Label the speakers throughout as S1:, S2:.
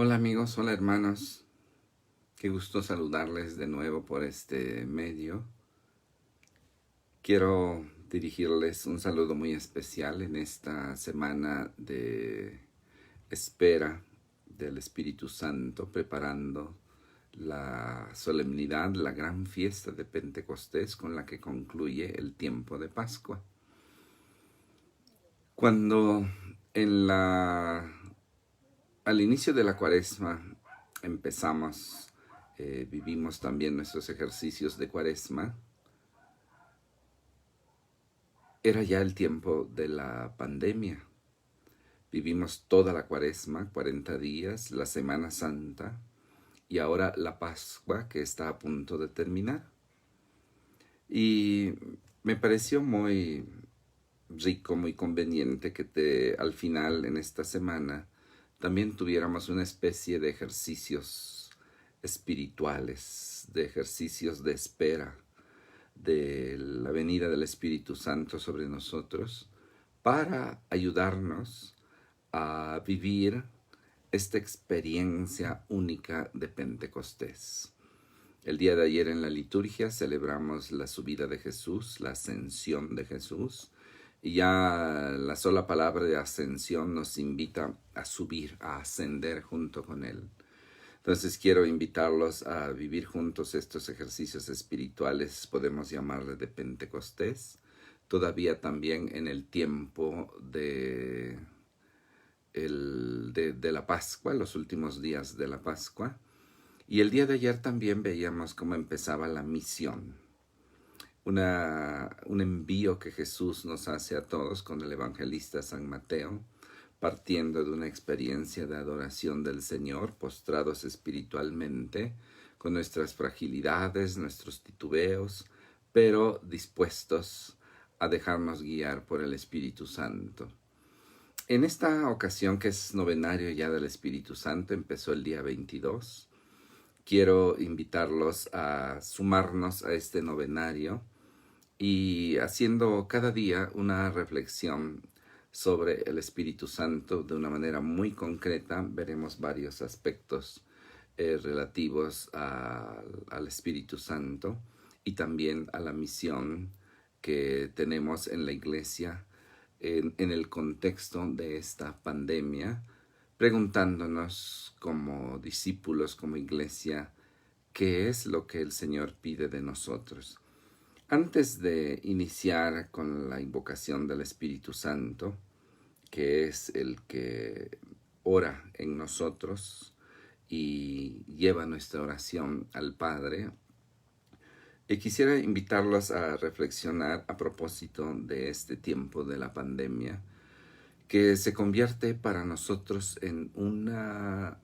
S1: Hola amigos, hola hermanos, qué gusto saludarles de nuevo por este medio. Quiero dirigirles un saludo muy especial en esta semana de espera del Espíritu Santo, preparando la solemnidad, la gran fiesta de Pentecostés con la que concluye el tiempo de Pascua. Cuando en la Al inicio de la Cuaresma empezamos, vivimos también nuestros ejercicios de Cuaresma. Era ya el tiempo de la pandemia. Vivimos toda la Cuaresma, 40 días, la Semana Santa y ahora la Pascua que está a punto de terminar. Y me pareció muy rico, muy conveniente que al final, en esta semana, también tuviéramos una especie de ejercicios espirituales, de ejercicios de espera de la venida del Espíritu Santo sobre nosotros, para ayudarnos a vivir esta experiencia única de Pentecostés. El día de ayer en la liturgia celebramos la subida de Jesús, la ascensión de Jesús, y ya la sola palabra de ascensión nos invita a subir, a ascender junto con Él. Entonces quiero invitarlos a vivir juntos estos ejercicios espirituales, podemos llamarle de Pentecostés, todavía también en el tiempo de la Pascua, los últimos días de la Pascua. Y el día de ayer también veíamos cómo empezaba la misión, un envío que Jesús nos hace a todos con el evangelista San Mateo, partiendo de una experiencia de adoración del Señor, postrados espiritualmente, con nuestras fragilidades, nuestros titubeos, pero dispuestos a dejarnos guiar por el Espíritu Santo. En esta ocasión, que es novenario ya del Espíritu Santo, empezó el día 22. Quiero invitarlos a sumarnos a este novenario y haciendo cada día una reflexión sobre el Espíritu Santo de una manera muy concreta. Veremos varios aspectos relativos al Espíritu Santo y también a la misión que tenemos en la Iglesia en el contexto de esta pandemia, preguntándonos como discípulos, como Iglesia, qué es lo que el Señor pide de nosotros. Antes de iniciar con la invocación del Espíritu Santo, que es el que ora en nosotros y lleva nuestra oración al Padre, quisiera invitarlos a reflexionar a propósito de este tiempo de la pandemia, que se convierte para nosotros en una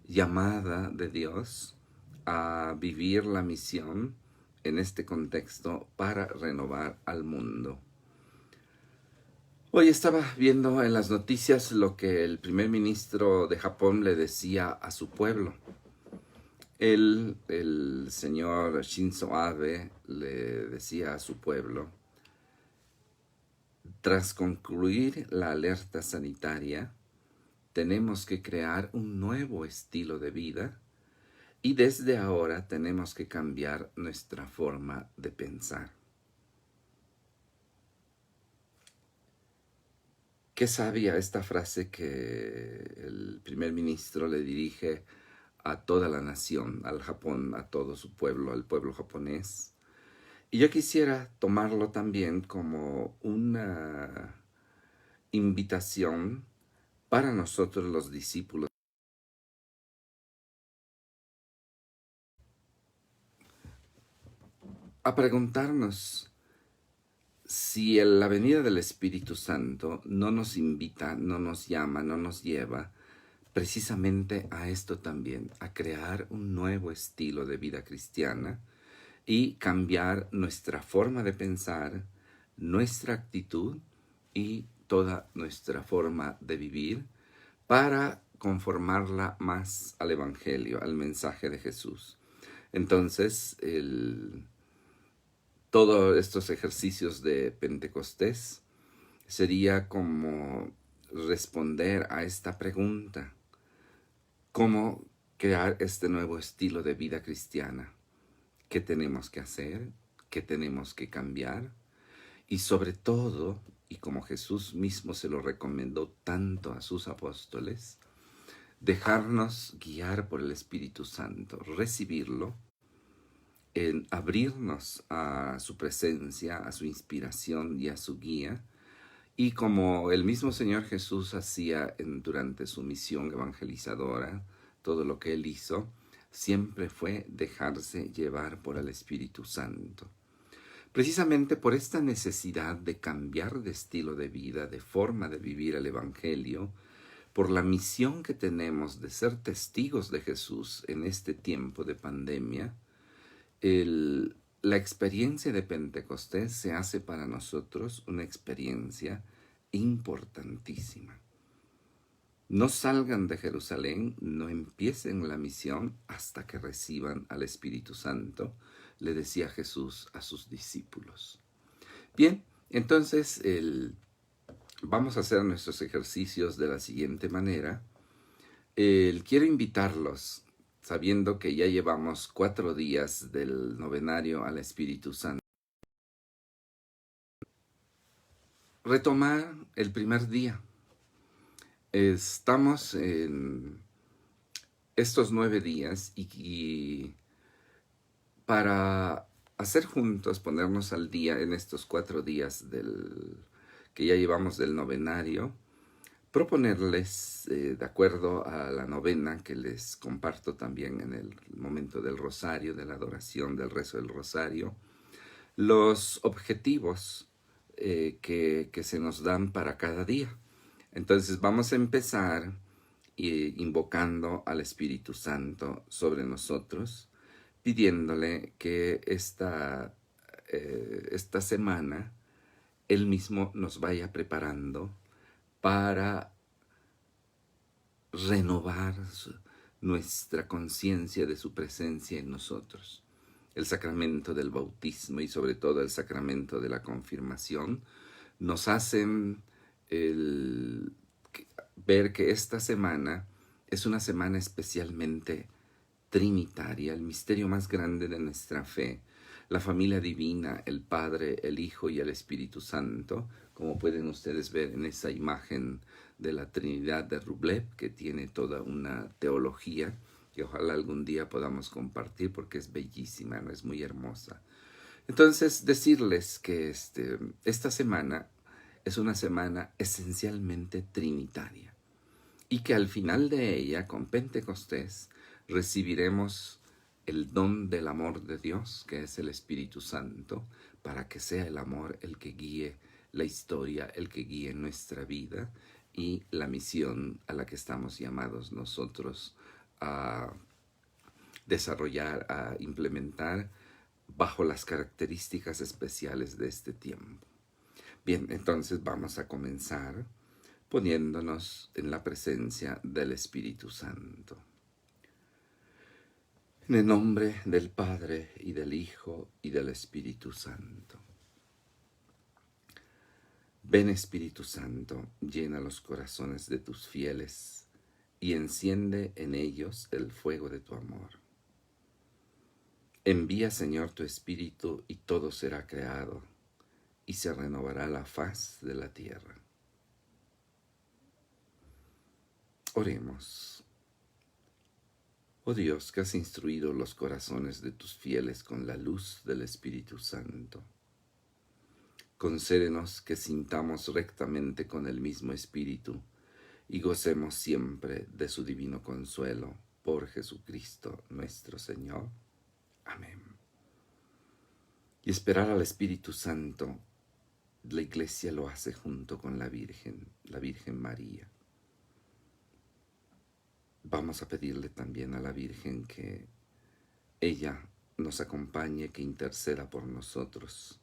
S1: llamada de Dios a vivir la misión en este contexto para renovar al mundo. Hoy estaba viendo en las noticias lo que el primer ministro de Japón le decía a su pueblo. El señor Shinzo Abe, le decía a su pueblo: tras concluir la alerta sanitaria, tenemos que crear un nuevo estilo de vida y desde ahora tenemos que cambiar nuestra forma de pensar. Qué sabia esta frase que el primer ministro le dirige a toda la nación, al Japón, a todo su pueblo, al pueblo japonés. Y yo quisiera tomarlo también como una invitación para nosotros los discípulos a preguntarnos si la venida del Espíritu Santo no nos invita, no nos llama, no nos lleva precisamente a esto también, a crear un nuevo estilo de vida cristiana y cambiar nuestra forma de pensar, nuestra actitud y toda nuestra forma de vivir para conformarla más al Evangelio, al mensaje de Jesús. Entonces, todos estos ejercicios de Pentecostés sería como responder a esta pregunta: cómo crear este nuevo estilo de vida cristiana. ¿Qué tenemos que hacer? ¿Qué tenemos que cambiar? Y sobre todo, y como Jesús mismo se lo recomendó tanto a sus apóstoles, dejarnos guiar por el Espíritu Santo, recibirlo, en abrirnos a su presencia, a su inspiración y a su guía. Y como el mismo Señor Jesús hacía durante su misión evangelizadora, todo lo que él hizo, siempre fue dejarse llevar por el Espíritu Santo. Precisamente por esta necesidad de cambiar de estilo de vida, de forma de vivir el Evangelio, por la misión que tenemos de ser testigos de Jesús en este tiempo de pandemia, la experiencia de Pentecostés se hace para nosotros una experiencia importantísima. No salgan de Jerusalén, no empiecen la misión hasta que reciban al Espíritu Santo, le decía Jesús a sus discípulos. Bien, entonces vamos a hacer nuestros ejercicios de la siguiente manera. Quiero invitarlos, sabiendo que ya llevamos 4 días del novenario al Espíritu Santo, retomar el primer día. Estamos en estos 9 días y para hacer juntos, ponernos al día en estos 4 días que ya llevamos del novenario, proponerles, de acuerdo a la novena que les comparto también en el momento del rosario, de la adoración, del rezo del rosario, los objetivos que se nos dan para cada día. Entonces vamos a empezar invocando al Espíritu Santo sobre nosotros, pidiéndole que esta semana Él mismo nos vaya preparando para renovar nuestra conciencia de su presencia en nosotros. El sacramento del bautismo y sobre todo el sacramento de la confirmación nos hacen ver que esta semana es una semana especialmente trinitaria, el misterio más grande de nuestra fe, la familia divina, el Padre, el Hijo y el Espíritu Santo, como pueden ustedes ver en esa imagen de la Trinidad de Rublev, que tiene toda una teología que ojalá algún día podamos compartir porque es bellísima, ¿no? Es muy hermosa. Entonces, decirles que esta semana es una semana esencialmente trinitaria y que al final de ella, con Pentecostés, recibiremos el don del amor de Dios, que es el Espíritu Santo, para que sea el amor el que guíe la historia, el que guíe nuestra vida y la misión a la que estamos llamados nosotros a desarrollar, a implementar bajo las características especiales de este tiempo. Bien, entonces vamos a comenzar poniéndonos en la presencia del Espíritu Santo. En el nombre del Padre, y del Hijo, y del Espíritu Santo. Ven, Espíritu Santo, llena los corazones de tus fieles, y enciende en ellos el fuego de tu amor. Envía, Señor, tu Espíritu, y todo será creado, y se renovará la faz de la tierra. Oremos. Oh Dios, que has instruido los corazones de tus fieles con la luz del Espíritu Santo, concédenos que sintamos rectamente con el mismo Espíritu y gocemos siempre de su divino consuelo, por Jesucristo nuestro Señor. Amén. Y esperar al Espíritu Santo, la Iglesia lo hace junto con la Virgen María. Vamos a pedirle también a la Virgen que ella nos acompañe, que interceda por nosotros,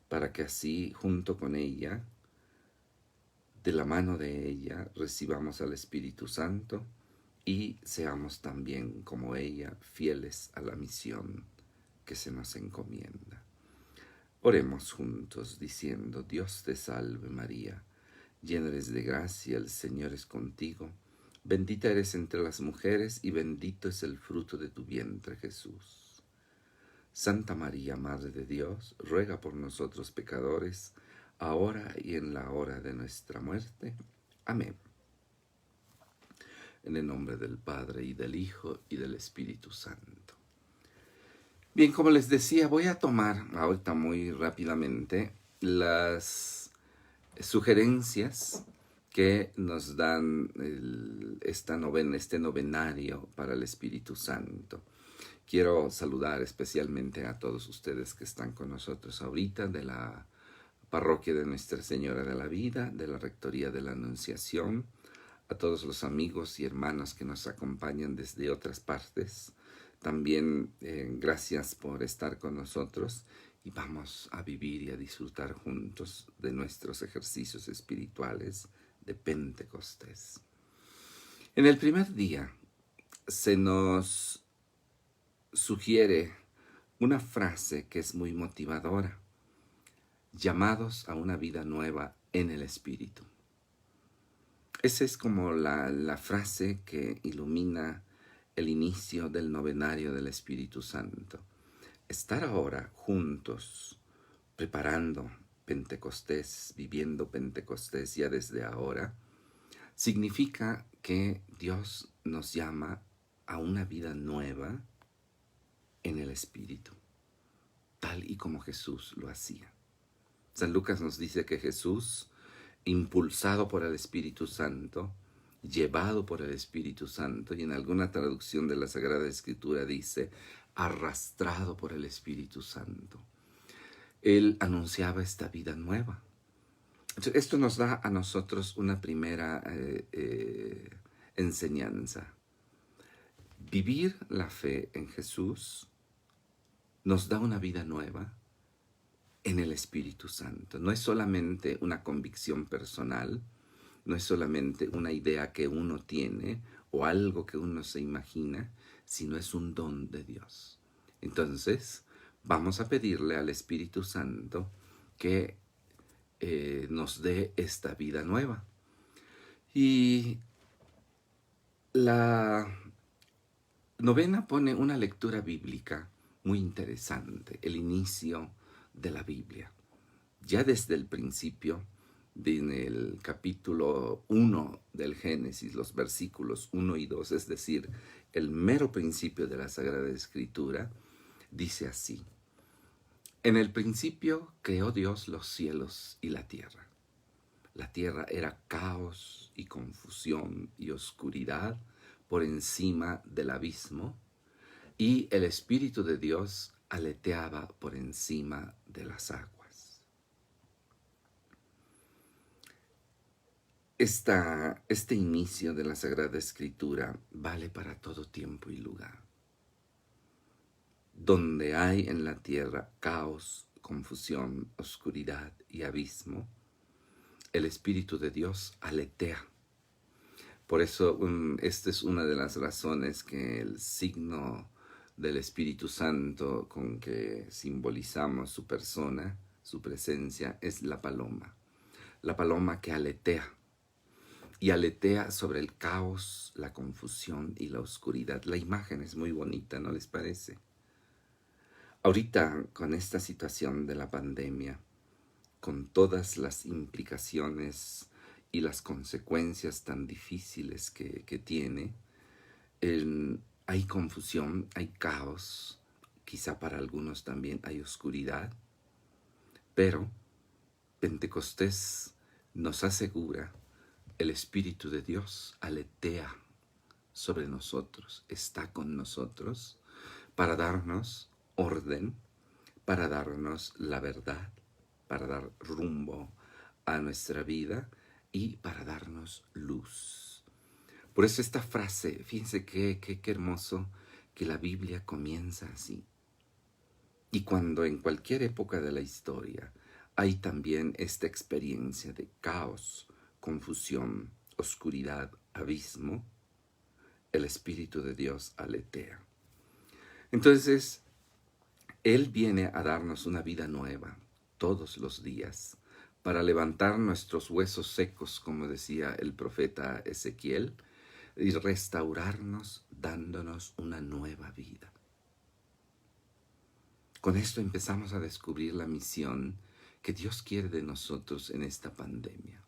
S1: para que así, junto con ella, de la mano de ella, recibamos al Espíritu Santo y seamos también, como ella, fieles a la misión que se nos encomienda. Oremos juntos diciendo: Dios te salve María, llena eres de gracia, el Señor es contigo. Bendita eres entre las mujeres y bendito es el fruto de tu vientre, Jesús. Santa María, Madre de Dios, ruega por nosotros pecadores, ahora y en la hora de nuestra muerte. Amén. En el nombre del Padre, y del Hijo, y del Espíritu Santo. Bien, como les decía, voy a tomar ahorita muy rápidamente las sugerencias que nos dan este novenario para el Espíritu Santo. Quiero saludar especialmente a todos ustedes que están con nosotros ahorita de la Parroquia de Nuestra Señora de la Vida, de la Rectoría de la Anunciación, a todos los amigos y hermanos que nos acompañan desde otras partes. También gracias por estar con nosotros y vamos a vivir y a disfrutar juntos de nuestros ejercicios espirituales de Pentecostés. En el primer día se nos sugiere una frase que es muy motivadora: llamados a una vida nueva en el Espíritu. Esa es como la frase que ilumina el inicio del novenario del Espíritu Santo. Estar ahora juntos, preparando Pentecostés, viviendo Pentecostés ya desde ahora, significa que Dios nos llama a una vida nueva en el Espíritu, tal y como Jesús lo hacía. San Lucas nos dice que Jesús, impulsado por el Espíritu Santo, llevado por el Espíritu Santo, y en alguna traducción de la Sagrada Escritura dice, arrastrado por el Espíritu Santo. Él anunciaba esta vida nueva. Esto nos da a nosotros una primera enseñanza. Vivir la fe en Jesús nos da una vida nueva en el Espíritu Santo. No es solamente una convicción personal, no es solamente una idea que uno tiene o algo que uno se imagina, sino es un don de Dios. Entonces, vamos a pedirle al Espíritu Santo que nos dé esta vida nueva. Y la novena pone una lectura bíblica muy interesante, el inicio de la Biblia. Ya desde el principio, en el capítulo 1 del Génesis, los versículos 1 y 2, es decir, el mero principio de la Sagrada Escritura, dice así: en el principio creó Dios los cielos y la tierra. La tierra era caos y confusión y oscuridad por encima del abismo, y el Espíritu de Dios aleteaba por encima de las aguas. Este inicio de la Sagrada Escritura vale para todo tiempo y lugar. Donde hay en la tierra caos, confusión, oscuridad y abismo, el Espíritu de Dios aletea. Por eso esta es una de las razones que el signo del Espíritu Santo con que simbolizamos su persona, su presencia, es la paloma que aletea. Y aletea sobre el caos, la confusión y la oscuridad. La imagen es muy bonita, ¿no les parece? Ahorita, con esta situación de la pandemia, con todas las implicaciones y las consecuencias tan difíciles que tiene, hay confusión, hay caos, quizá para algunos también hay oscuridad, pero Pentecostés nos asegura: el Espíritu de Dios aletea sobre nosotros, está con nosotros para darnos orden, para darnos la verdad, para dar rumbo a nuestra vida y para darnos luz. Por eso esta frase, fíjense qué hermoso que la Biblia comienza así. Y cuando en cualquier época de la historia hay también esta experiencia de caos, confusión, oscuridad, abismo, el Espíritu de Dios aletea. Entonces, Él viene a darnos una vida nueva todos los días para levantar nuestros huesos secos, como decía el profeta Ezequiel, y restaurarnos dándonos una nueva vida. Con esto empezamos a descubrir la misión que Dios quiere de nosotros en esta pandemia.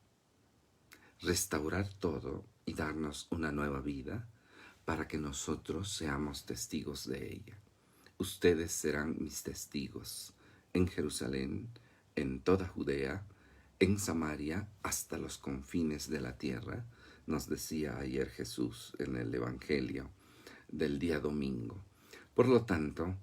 S1: Restaurar todo y darnos una nueva vida para que nosotros seamos testigos de ella. Ustedes serán mis testigos en Jerusalén, en toda Judea, en Samaria, hasta los confines de la tierra, nos decía ayer Jesús en el Evangelio del día domingo. Por lo tanto,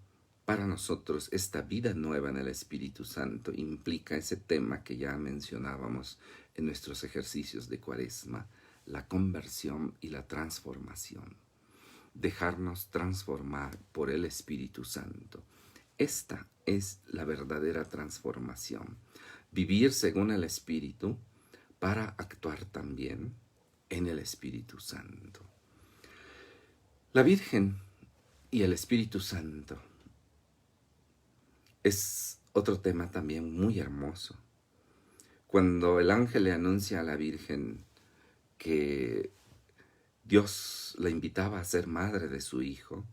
S1: para nosotros esta vida nueva en el Espíritu Santo implica ese tema que ya mencionábamos en nuestros ejercicios de Cuaresma, la conversión y la transformación. Dejarnos transformar por el Espíritu Santo. Esta es la verdadera transformación. Vivir según el Espíritu para actuar también en el Espíritu Santo. La Virgen y el Espíritu Santo es otro tema también muy hermoso. Cuando el ángel le anuncia a la Virgen que Dios la invitaba a ser madre de su hijo,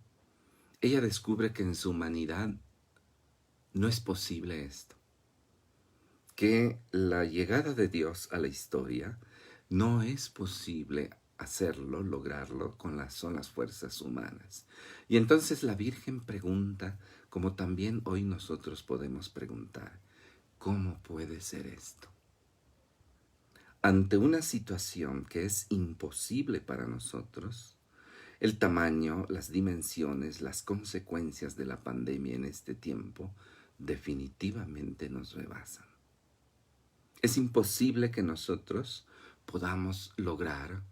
S1: ella descubre que en su humanidad no es posible esto. Que la llegada de Dios a la historia no es posible hacerlo, lograrlo con las solas fuerzas humanas. Y entonces la Virgen pregunta, como también hoy nosotros podemos preguntar, ¿cómo puede ser esto? Ante una situación que es imposible para nosotros, el tamaño, las dimensiones, las consecuencias de la pandemia en este tiempo definitivamente nos rebasan. Es imposible que nosotros podamos lograr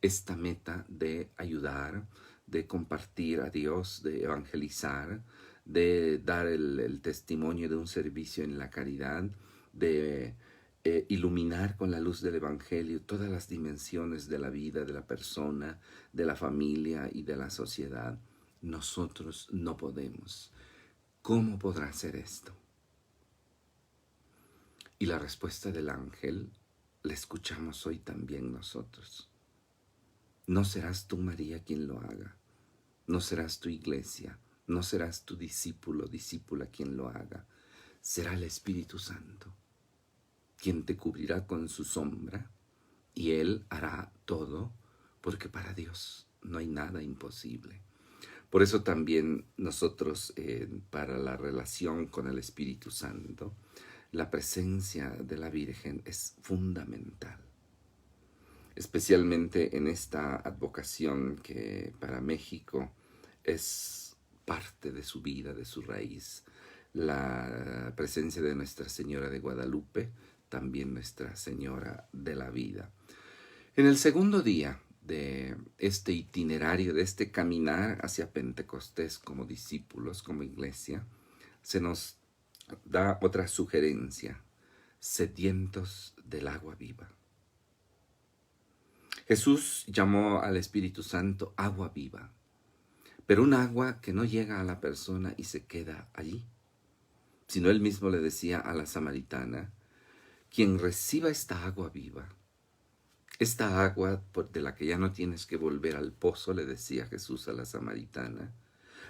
S1: esta meta de ayudar, de compartir a Dios, de evangelizar, de dar el testimonio de un servicio en la caridad, de iluminar con la luz del Evangelio todas las dimensiones de la vida, de la persona, de la familia y de la sociedad. Nosotros no podemos. ¿Cómo podrá ser esto? Y la respuesta del ángel la escuchamos hoy también nosotros. No serás tú, María, quien lo haga. No serás tu iglesia. No serás tu discípulo, discípula quien lo haga. Será el Espíritu Santo quien te cubrirá con su sombra y Él hará todo, porque para Dios no hay nada imposible. Por eso también nosotros, para la relación con el Espíritu Santo, la presencia de la Virgen es fundamental. Especialmente en esta advocación que para México es parte de su vida, de su raíz. La presencia de Nuestra Señora de Guadalupe, también Nuestra Señora de la Vida. En el segundo día de este itinerario, de este caminar hacia Pentecostés como discípulos, como iglesia, se nos da otra sugerencia: sedientos del agua viva. Jesús llamó al Espíritu Santo agua viva, pero un agua que no llega a la persona y se queda allí, sino Él mismo le decía a la samaritana: quien reciba esta agua viva, esta agua de la que ya no tienes que volver al pozo, le decía Jesús a la samaritana,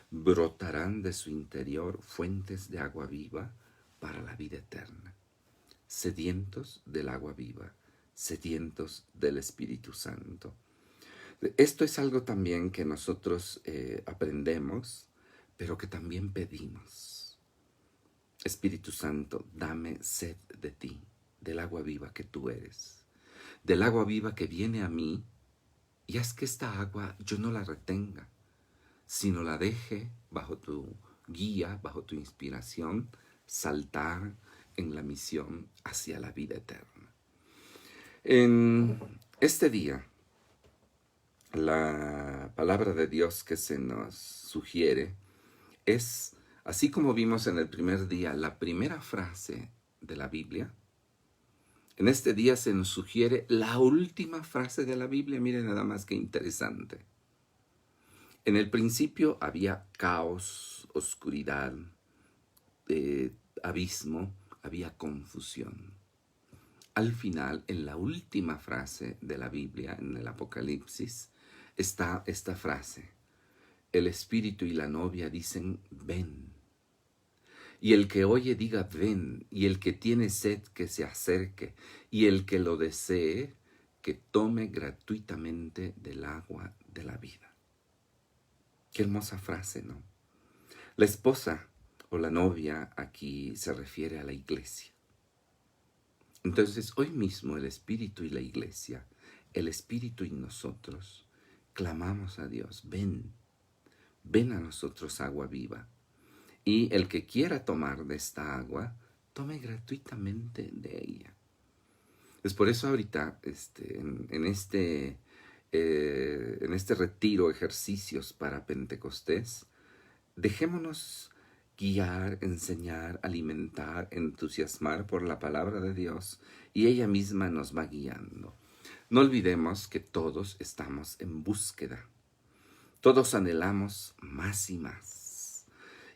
S1: brotarán de su interior fuentes de agua viva para la vida eterna. Sedientos del agua viva, sedientos del Espíritu Santo. Esto es algo también que nosotros aprendemos, pero que también pedimos. Espíritu Santo, dame sed de ti, del agua viva que tú eres, del agua viva que viene a mí, y haz que esta agua yo no la retenga, sino la deje bajo tu guía, bajo tu inspiración, saltar en la misión hacia la vida eterna. En este día, la palabra de Dios que se nos sugiere es, así como vimos en el primer día, la primera frase de la Biblia. En este día se nos sugiere la última frase de la Biblia. Miren nada más que interesante. En el principio había caos, oscuridad, abismo, había confusión. Al final, en la última frase de la Biblia, en el Apocalipsis, está esta frase: el espíritu y la novia dicen ven. Y el que oye diga ven, y el que tiene sed que se acerque, y el que lo desee que tome gratuitamente del agua de la vida. Qué hermosa frase, ¿no? La esposa o la novia aquí se refiere a la iglesia. Entonces, hoy mismo el Espíritu y la iglesia, el Espíritu y nosotros, clamamos a Dios, ven, ven a nosotros agua viva. Y el que quiera tomar de esta agua, tome gratuitamente de ella. Es por eso ahorita, en este retiro, ejercicios para Pentecostés, dejémonos guiar, enseñar, alimentar, entusiasmar por la palabra de Dios, y ella misma nos va guiando. No olvidemos que todos estamos en búsqueda. Todos anhelamos más y más.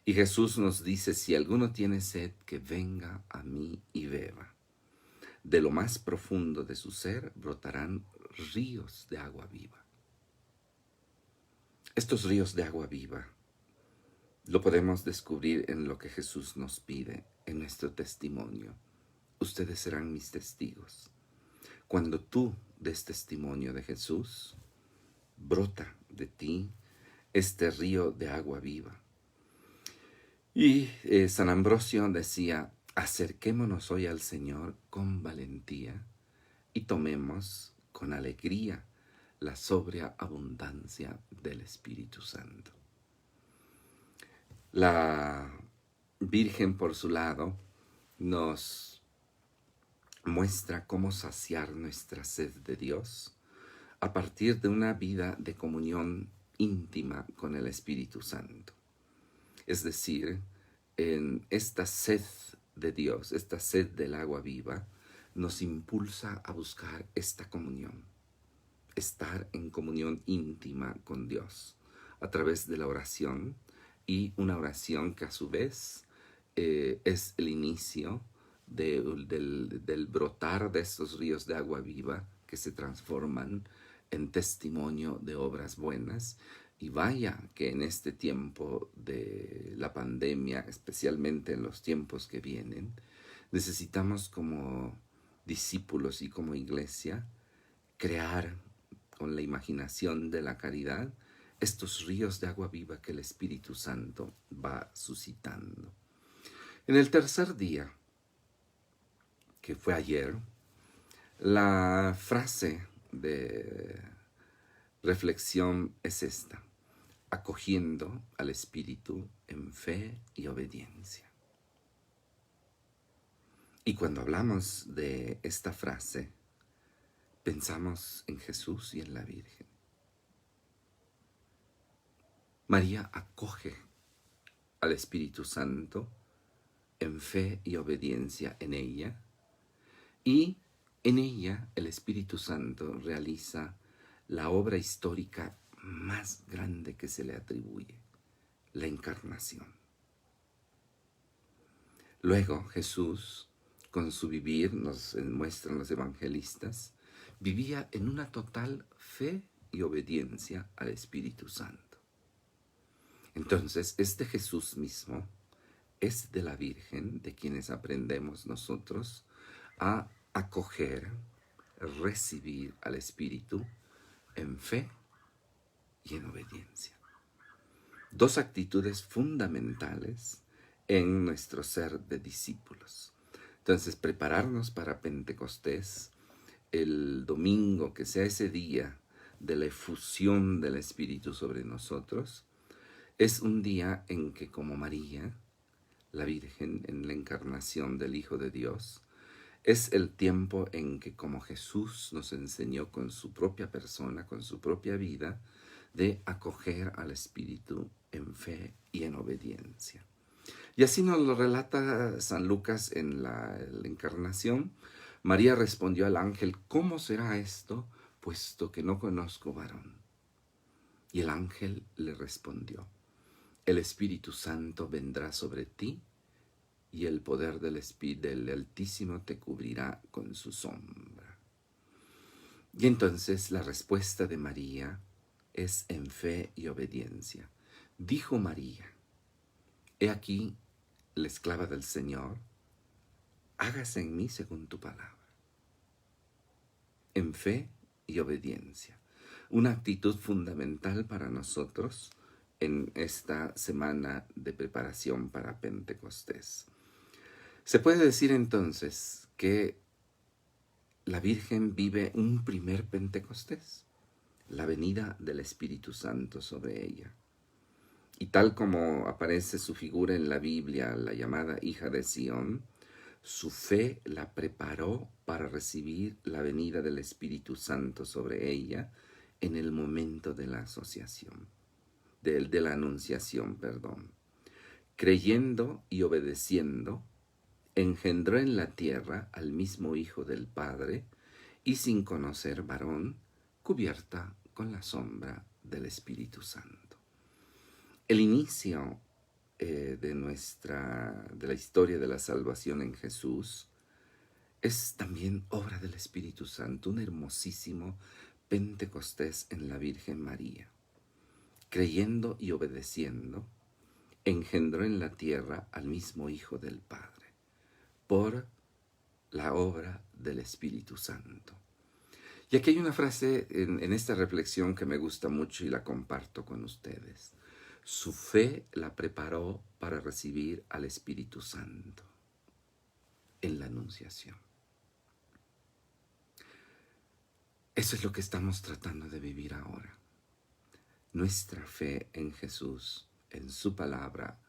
S1: Y Jesús nos dice: si alguno tiene sed, que venga a mí y beba. De lo más profundo de su ser brotarán ríos de agua viva. Estos ríos de agua viva lo podemos descubrir en lo que Jesús nos pide, en nuestro testimonio. Ustedes serán mis testigos. Cuando tú des testimonio de Jesús, brota de ti este río de agua viva. Y San Ambrosio decía: acerquémonos hoy al Señor con valentía y tomemos con alegría la sobria abundancia del Espíritu Santo. La Virgen, por su lado, nos muestra cómo saciar nuestra sed de Dios a partir de una vida de comunión íntima con el Espíritu Santo. Es decir, en esta sed de Dios, esta sed del agua viva, nos impulsa a buscar esta comunión, estar en comunión íntima con Dios a través de la oración, y una oración que a su vez es el inicio del brotar de estos ríos de agua viva que se transforman en testimonio de obras buenas. Y vaya que en este tiempo de la pandemia, especialmente en los tiempos que vienen, necesitamos como discípulos y como iglesia crear con la imaginación de la caridad estos ríos de agua viva que el Espíritu Santo va suscitando. En el tercer día, que fue ayer, la frase de reflexión es esta: acogiendo al Espíritu en fe y obediencia. Y cuando hablamos de esta frase, pensamos en Jesús y en la Virgen. María acoge al Espíritu Santo en fe y obediencia en ella, y en ella el Espíritu Santo realiza la obra histórica más grande que se le atribuye, la encarnación. Luego Jesús, con su vivir, nos muestran los evangelistas, vivía en una total fe y obediencia al Espíritu Santo. Entonces, este Jesús mismo es de la Virgen, de quienes aprendemos nosotros a acoger, recibir al Espíritu en fe y en obediencia. Dos actitudes fundamentales en nuestro ser de discípulos. Entonces, prepararnos para Pentecostés, el domingo, que sea ese día de la efusión del Espíritu sobre nosotros, es un día en que, como María, la Virgen, en la encarnación del Hijo de Dios, es el tiempo en que, como Jesús nos enseñó con su propia persona, con su propia vida, de acoger al Espíritu en fe y en obediencia. Y así nos lo relata San Lucas en la encarnación. María respondió al ángel: ¿cómo será esto, puesto que no conozco varón? Y el ángel le respondió: el Espíritu Santo vendrá sobre ti, y el poder del Altísimo te cubrirá con su sombra. Y entonces la respuesta de María es en fe y obediencia. Dijo María: He aquí la esclava del Señor, hágase en mí según tu palabra. En fe y obediencia. Una actitud fundamental para nosotros en esta semana de preparación para Pentecostés. Se puede decir entonces que la Virgen vive un primer Pentecostés, la venida del Espíritu Santo sobre ella. Y tal como aparece su figura en la Biblia, la llamada hija de Sión, su fe la preparó para recibir la venida del Espíritu Santo sobre ella en el momento de la asociación, de la anunciación, perdón. Creyendo y obedeciendo, engendró en la tierra al mismo Hijo del Padre, y sin conocer varón, cubierta con la sombra del Espíritu Santo. El inicio de la historia de la salvación en Jesús es también obra del Espíritu Santo, un hermosísimo Pentecostés en la Virgen María. Creyendo y obedeciendo, engendró en la tierra al mismo Hijo del Padre, por la obra del Espíritu Santo. Y aquí hay una frase en esta reflexión que me gusta mucho y la comparto con ustedes. Su fe la preparó para recibir al Espíritu Santo en la anunciación. Eso es lo que estamos tratando de vivir ahora. Nuestra fe en Jesús, en su palabra,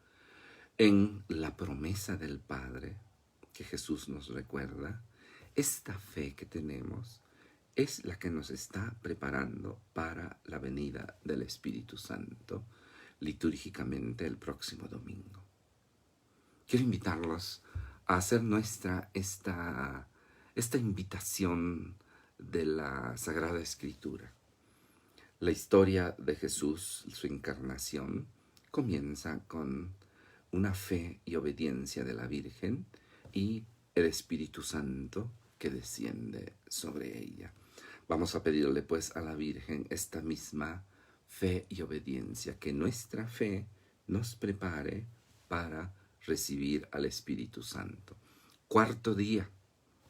S1: en la promesa del Padre que Jesús nos recuerda, esta fe que tenemos es la que nos está preparando para la venida del Espíritu Santo litúrgicamente el próximo domingo. Quiero invitarlos a hacer nuestra esta invitación de la Sagrada Escritura. La historia de Jesús, su encarnación, comienza con una fe y obediencia de la Virgen y el Espíritu Santo que desciende sobre ella. Vamos a pedirle pues a la Virgen esta misma fe y obediencia, que nuestra fe nos prepare para recibir al Espíritu Santo. Cuarto día,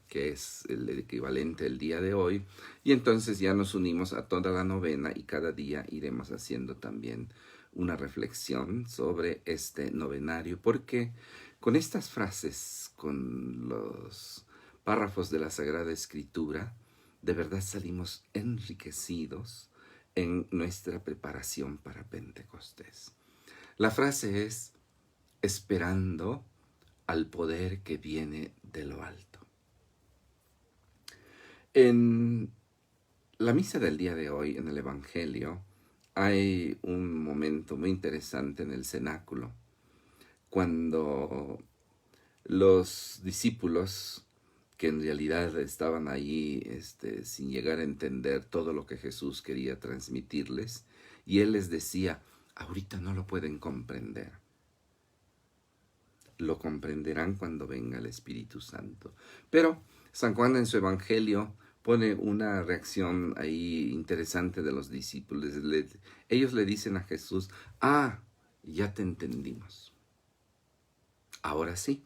S1: que es el equivalente al día de hoy, y entonces ya nos unimos a toda la novena y cada día iremos haciendo también una reflexión sobre este novenario, porque con estas frases, con los párrafos de la Sagrada Escritura, de verdad salimos enriquecidos en nuestra preparación para Pentecostés. La frase es: esperando al poder que viene de lo alto. En la misa del día de hoy, en el Evangelio, hay un momento muy interesante en el cenáculo, cuando los discípulos, que en realidad estaban allí sin llegar a entender todo lo que Jesús quería transmitirles, y Él les decía: ahorita no lo pueden comprender. Lo comprenderán cuando venga el Espíritu Santo. Pero San Juan en su Evangelio pone una reacción ahí interesante de los discípulos. Ellos le dicen a Jesús: ya te entendimos. Ahora sí,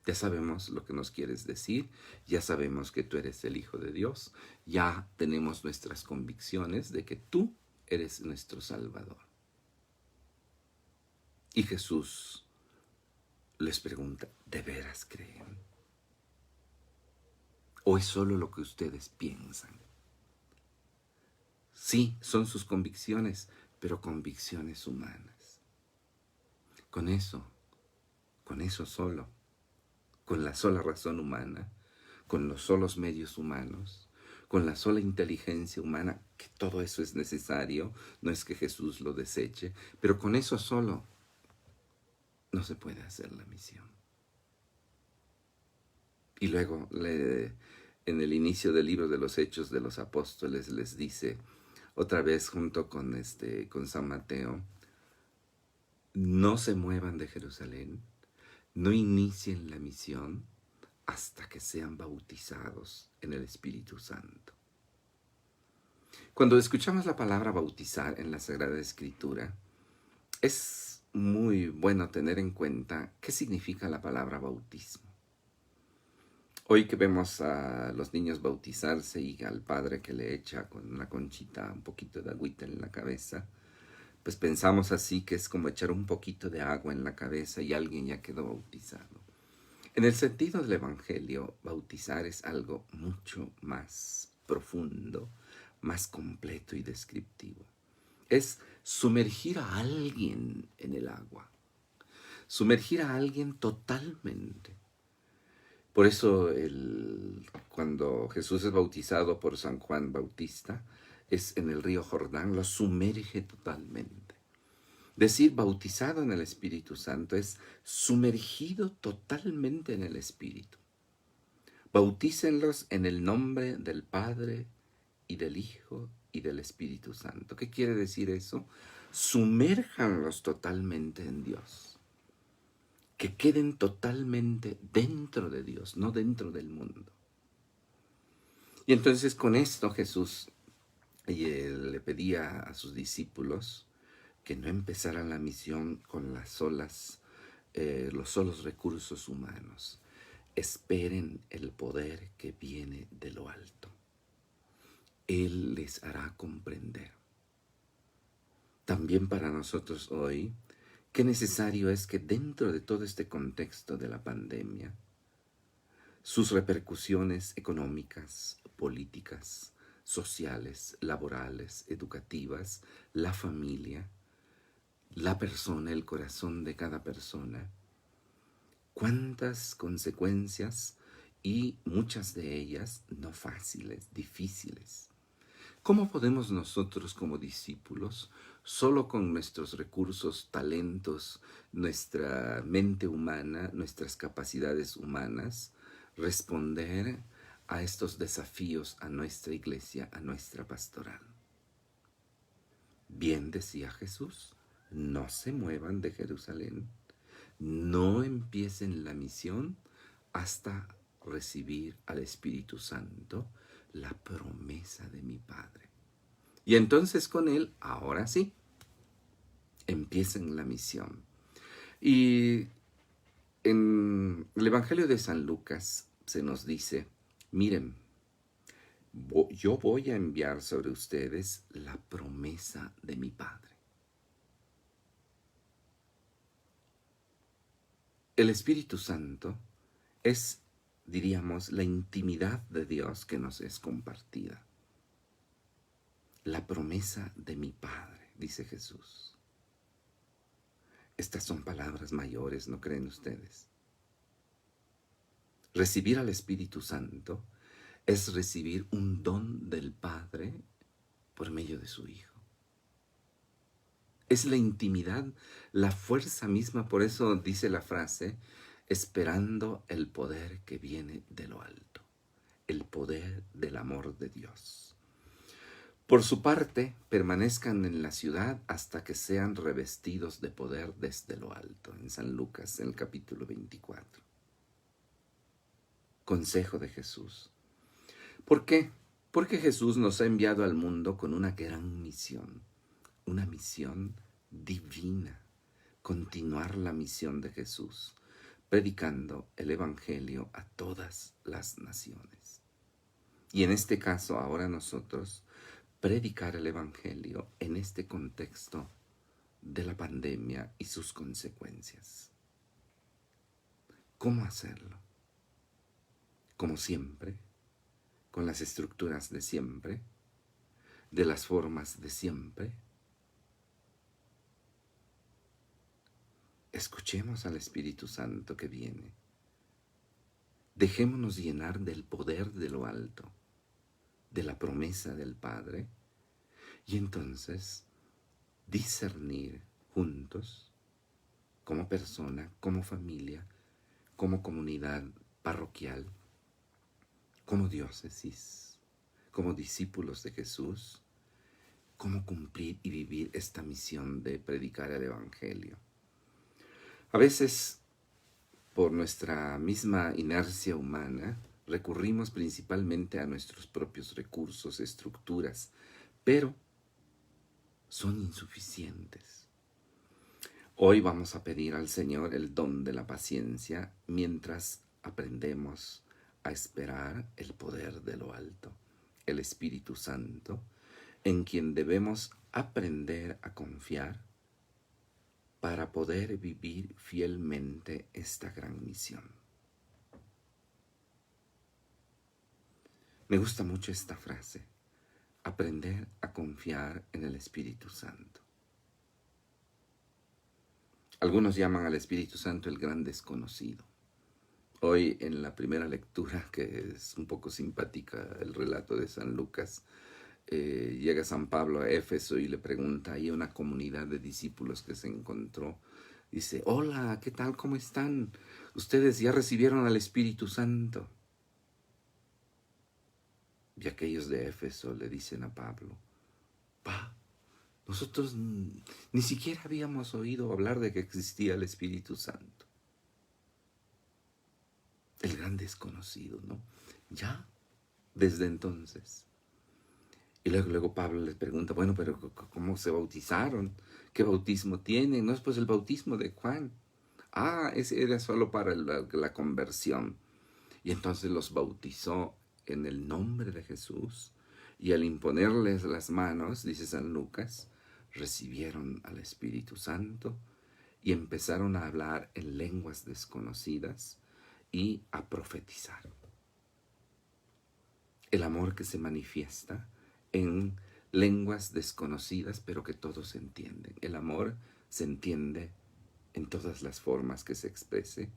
S1: ya sabemos lo que nos quieres decir, ya sabemos que tú eres el Hijo de Dios, ya tenemos nuestras convicciones de que tú eres nuestro Salvador. Y Jesús les pregunta: ¿de veras creen? ¿O es solo lo que ustedes piensan? Sí, son sus convicciones, pero convicciones humanas. Con eso solo, con la sola razón humana, con los solos medios humanos, con la sola inteligencia humana, que todo eso es necesario, no es que Jesús lo deseche, pero con eso solo no se puede hacer la misión. Y luego, en el inicio del libro de los Hechos de los Apóstoles, les dice, otra vez junto con San Mateo: no se muevan de Jerusalén, no inicien la misión hasta que sean bautizados en el Espíritu Santo. Cuando escuchamos la palabra bautizar en la Sagrada Escritura, es muy bueno tener en cuenta qué significa la palabra bautismo. Hoy que vemos a los niños bautizarse y al padre que le echa con una conchita un poquito de agüita en la cabeza, pues pensamos así que es como echar un poquito de agua en la cabeza y alguien ya quedó bautizado. En el sentido del Evangelio, bautizar es algo mucho más profundo, más completo y descriptivo. Es sumergir a alguien en el agua, sumergir a alguien totalmente. Por eso cuando Jesús es bautizado por San Juan Bautista, es en el río Jordán, lo sumerge totalmente. Decir bautizado en el Espíritu Santo es sumergido totalmente en el Espíritu. Bautícenlos en el nombre del Padre y del Hijo y del Espíritu Santo. ¿Qué quiere decir eso? Sumérjanlos totalmente en Dios. Que queden totalmente dentro de Dios, no dentro del mundo. Y entonces con esto Jesús le pedía a sus discípulos que no empezaran la misión con los solos recursos humanos. Esperen el poder que viene de lo alto. Él les hará comprender. También para nosotros hoy, qué necesario es que dentro de todo este contexto de la pandemia, sus repercusiones económicas, políticas, sociales, laborales, educativas, la familia, la persona, el corazón de cada persona, cuántas consecuencias y muchas de ellas no fáciles, difíciles. ¿Cómo podemos nosotros como discípulos, solo con nuestros recursos, talentos, nuestra mente humana, nuestras capacidades humanas, responder a estos desafíos a nuestra iglesia, a nuestra pastoral? Bien decía Jesús, no se muevan de Jerusalén, no empiecen la misión hasta recibir al Espíritu Santo, la promesa de mi Padre. Y entonces con Él, ahora sí, empiecen la misión. Y en el Evangelio de San Lucas se nos dice, miren, yo voy a enviar sobre ustedes la promesa de mi Padre. El Espíritu Santo es, diríamos, la intimidad de Dios que nos es compartida. La promesa de mi Padre, dice Jesús. Estas son palabras mayores, ¿no creen ustedes? Recibir al Espíritu Santo es recibir un don del Padre por medio de su Hijo. Es la intimidad, la fuerza misma, por eso dice la frase, esperando el poder que viene de lo alto, el poder del amor de Dios. Por su parte, permanezcan en la ciudad hasta que sean revestidos de poder desde lo alto, en San Lucas, en el capítulo 24. Consejo de Jesús. ¿Por qué? Porque Jesús nos ha enviado al mundo con una gran misión, una misión divina, continuar la misión de Jesús, predicando el Evangelio a todas las naciones. Y en este caso, ahora nosotros, predicar el Evangelio en este contexto de la pandemia y sus consecuencias. ¿Cómo hacerlo? Como siempre, con las estructuras de siempre, de las formas de siempre. Escuchemos al Espíritu Santo que viene. Dejémonos llenar del poder de lo alto, de la promesa del Padre, y entonces discernir juntos, como persona, como familia, como comunidad parroquial, como diócesis, como discípulos de Jesús, cómo cumplir y vivir esta misión de predicar el Evangelio. A veces, por nuestra misma inercia humana, recurrimos principalmente a nuestros propios recursos, estructuras, pero son insuficientes. Hoy vamos a pedir al Señor el don de la paciencia mientras aprendemos a esperar el poder de lo alto, el Espíritu Santo, en quien debemos aprender a confiar para poder vivir fielmente esta gran misión. Me gusta mucho esta frase, aprender a confiar en el Espíritu Santo. Algunos llaman al Espíritu Santo el gran desconocido. Hoy en la primera lectura, que es un poco simpática, el relato de San Lucas, llega San Pablo a Éfeso y le pregunta ahí a una comunidad de discípulos que se encontró. Dice, hola, ¿qué tal? ¿Cómo están? ¿Ustedes ya recibieron al Espíritu Santo? Y aquellos de Éfeso le dicen a Pablo, nosotros ni siquiera habíamos oído hablar de que existía el Espíritu Santo. El gran desconocido, ¿no? Ya, desde entonces. Y luego Pablo les pregunta, bueno, pero ¿cómo se bautizaron? ¿Qué bautismo tienen? No es pues el bautismo de Juan. Ese era solo para la conversión. Y entonces los bautizó en el nombre de Jesús. Y al imponerles las manos, dice San Lucas, recibieron al Espíritu Santo y empezaron a hablar en lenguas desconocidas y a profetizar. El amor que se manifiesta en lenguas desconocidas, pero que todos entienden. El amor se entiende en todas las formas que se exprese.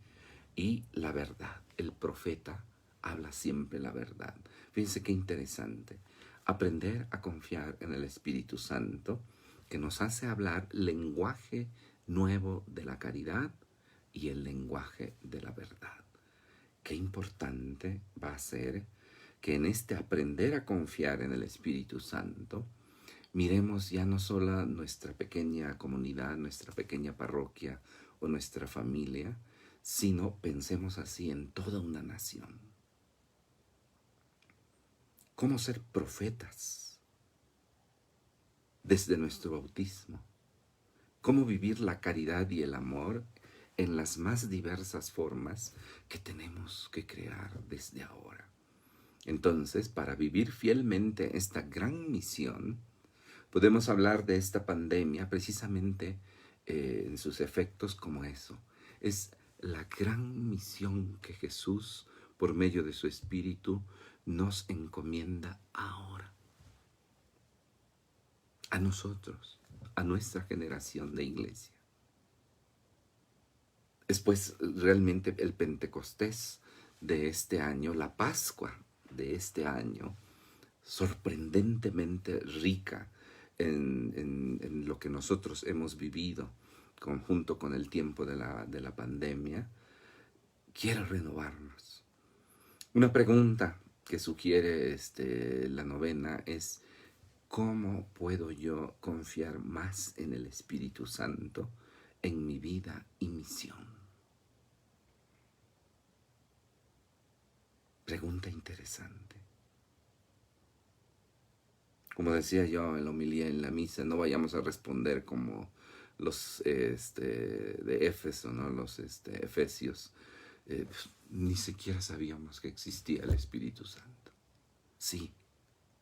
S1: Y la verdad, el profeta habla siempre la verdad. Fíjense qué interesante. Aprender a confiar en el Espíritu Santo, que nos hace hablar lenguaje nuevo de la caridad y el lenguaje de la verdad. Qué importante va a ser que en este aprender a confiar en el Espíritu Santo, miremos ya no solo nuestra pequeña comunidad, nuestra pequeña parroquia o nuestra familia, sino pensemos así en toda una nación. ¿Cómo ser profetas desde nuestro bautismo? ¿Cómo vivir la caridad y el amor en las más diversas formas que tenemos que crear desde ahora? Entonces, para vivir fielmente esta gran misión, podemos hablar de esta pandemia precisamente en sus efectos como eso. Es la gran misión que Jesús, por medio de su Espíritu, nos encomienda ahora. A nosotros, a nuestra generación de iglesia. Después, realmente el Pentecostés de este año, la Pascua de este año, sorprendentemente rica en lo que nosotros hemos vivido junto con el tiempo de la pandemia, quiere renovarnos. Una pregunta que sugiere la novena es, ¿cómo puedo yo confiar más en el Espíritu Santo en mi vida y misión? Pregunta interesante. Como decía yo en la homilía en la misa, no vayamos a responder como los de Éfeso, ¿no? Los efesios. Ni siquiera sabíamos que existía el Espíritu Santo. Sí,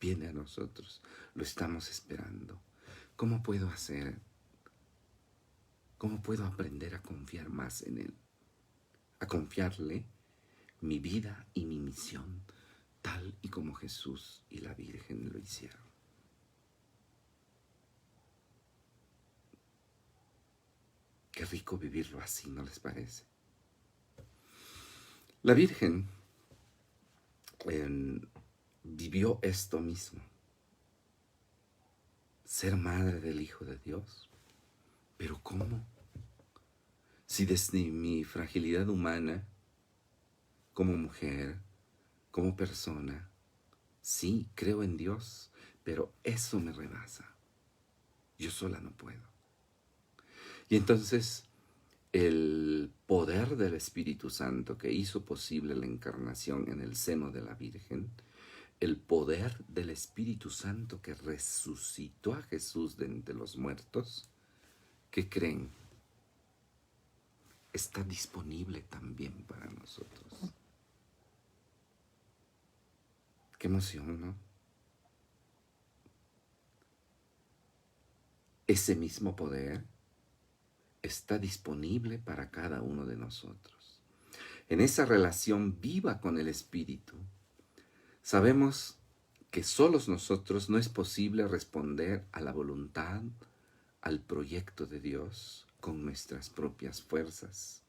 S1: viene a nosotros, lo estamos esperando. ¿Cómo puedo hacer? ¿Cómo puedo aprender a confiar más en Él? A confiarle mi vida y mi misión, tal y como Jesús y la Virgen lo hicieron. Qué rico vivirlo así, ¿no les parece? La Virgen vivió esto mismo. Ser madre del Hijo de Dios. ¿Pero cómo? Si desde mi fragilidad humana, como mujer, como persona, sí, creo en Dios, pero eso me rebasa. Yo sola no puedo. Y entonces el poder del Espíritu Santo que hizo posible la encarnación en el seno de la Virgen el poder del Espíritu Santo que resucitó a Jesús de entre los muertos, ¿qué creen? Está disponible también para nosotros. Qué emoción, ¿no? Ese mismo poder está disponible para cada uno de nosotros. En esa relación viva con el Espíritu, sabemos que solos nosotros no es posible responder a la voluntad, al proyecto de Dios con nuestras propias fuerzas.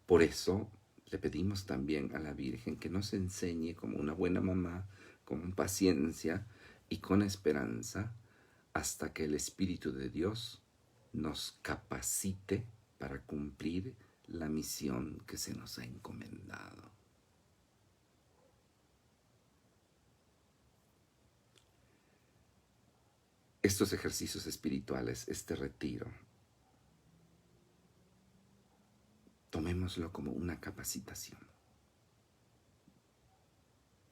S1: Por eso le pedimos también a la Virgen que nos enseñe como una buena mamá, con paciencia y con esperanza, hasta que el Espíritu de Dios nos capacite para cumplir la misión que se nos ha encomendado. Estos ejercicios espirituales, este retiro, tomémoslo como una capacitación.